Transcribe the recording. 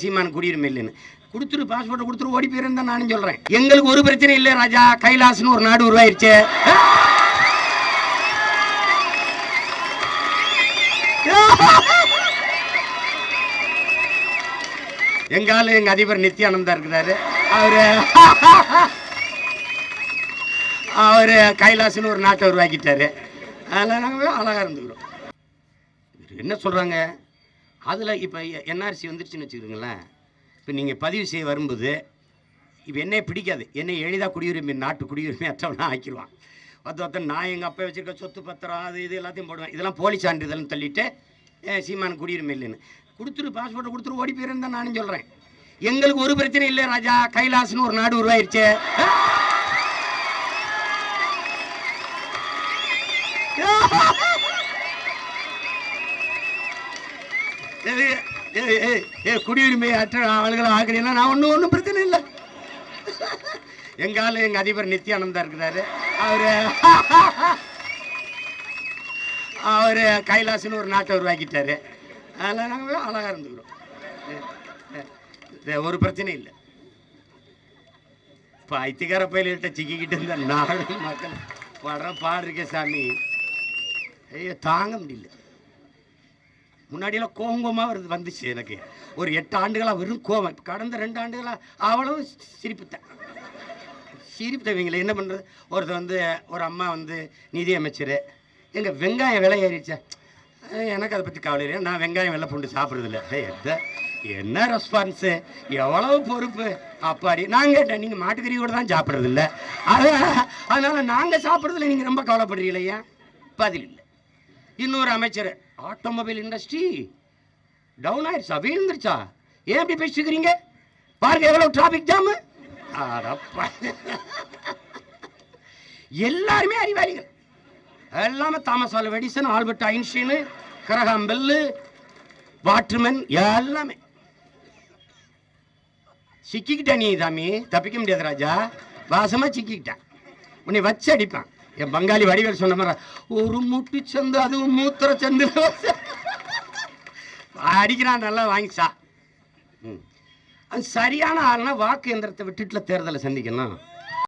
சீமான் குடியுரிமை இல்லைன்னு. கொடுத்துரு, பாஸ்போர்ட்டை கொடுத்துரு, ஓடி போயிருந்தா நானும் சொல்றேன். எங்களுக்கு ஒரு பிரச்சனை இல்லை ராஜா. கைலாசன்னு ஒரு நாடு உருவாயிருச்சு. எங்கால எங்க அதிபர் நித்யானந்தா இருக்கிறாரு. அவரு கைலாசன்னு ஒரு நாட்டை உருவாக்கிட்டாரு. அதில் நாங்கள் அழகா இருந்துக்கிறோம். என்ன சொல்றாங்க அதில் இப்போ என்ஆர்சி வந்துருச்சுன்னு வச்சுக்கிறீங்களேன். இப்போ நீங்கள் பதிவு செய்ய வரும்போது இப்போ என்னையே பிடிக்காது, என்னை எளிதாக குடியுரிமை நாட்டு குடியுரிமை அற்றவனா ஆக்கிடுவான். ஒருத்தன் நான் எங்கள் அப்பா வச்சுருக்க சொத்து பத்திரம் அது இது எல்லாத்தையும் போடுவேன். இதெல்லாம் போலி சான்றிதழ்னு தள்ளிட்டு சீமான் குடியுரிமை இல்லைன்னு. கொடுத்துரு, பாஸ்போர்ட்டை கொடுத்துரு, ஓடி போயிருந்தா நானும் சொல்கிறேன். எங்களுக்கு ஒரு பிரச்சனை இல்லை ராஜா. கைலாசன்னு ஒரு நாடு உருவாயிருச்சு. குடியுரிமை அற்ற ஆளுகளை ஆக்குறீங்கன்னா நான் ஒன்றும் பிரச்சனை இல்லை. எங்கால எங்க அதிபர் நித்யானந்தா இருக்கிறாரு. அவரு கைலாசன்னு ஒரு நாட்டை உருவாக்கிட்டாரு. அதில் நாங்கள் அழகா இருந்துக்கிறோம். ஒரு பிரச்சனை இல்லை. இப்போ ஐத்திகார பயில்கிட்ட சிக்கிக்கிட்டு இருந்த நாடு மக்கள் படுற பாடு இருக்கே சாமி. ஐயோ தாங்க முடியல. முன்னாடியெல்லாம் கோவமாக வந்துச்சு எனக்கு. ஒரு 8 ஆண்டுகளாக வெறும் கோவம். இப்போ கடந்த 2 ஆண்டுகளாக அவ்வளவு சிரிப்புத்தேன். இவங்களை என்ன பண்ணுறது? ஒரு அம்மா நிதி அமைச்சர், எங்கள் வெங்காயம் விலை ஏறிச்சா, எனக்கு அதை பற்றி கவலை இல்லை, நான் வெங்காயம் வெள்ளை பூண்டு சாப்பிட்றதில்ல. என்ன ரெஸ்பான்ஸு, எவ்வளவு பொறுப்பு அப்பாடி. நான் கேட்டேன், நீங்கள் மாட்டுக்கறி கூட தான் சாப்பிட்றதில்ல, அதனால் நாங்கள் சாப்பிட்றதில்ல, நீங்கள் ரொம்ப கவலைப்படுறீங்களா? பதில் இல்லை. இன்னொரு அமைச்சர், ஆட்டோமொபைல் இண்டஸ்ட்ரி டவுன் ஆயிடுச்சா, வீழ்ந்துருச்சா, ஏன் அப்படி பேசிக்கிறீங்க, பாருங்க எவ்வளோ டிராபிக் ஜாமு. எல்லாருமே அறிவாளிகள். எல்லாமே Thomas Alva Edison, Albert Einstein, Graham bell, waterman, எல்லாமே சிக்கிக்கிட்டேன். நீ தாமி தப்பிக்க முடியாது ராஜா, வாசமா சிக்கிக்கிட்டேன். உன்னை வச்சு அடிப்பான். என் பங்காளி வடிவேல் சொன்ன மாதிரி ஒரு முட்டி சந்து, அதுவும் மூத்திர சந்து அடிக்கிறான். நல்லா வாங்கிச்சா. அது சரியான ஆள்னா வாக்கு எந்திரத்தை விட்டுட்டுல தேர்தலை சந்திக்கணும்.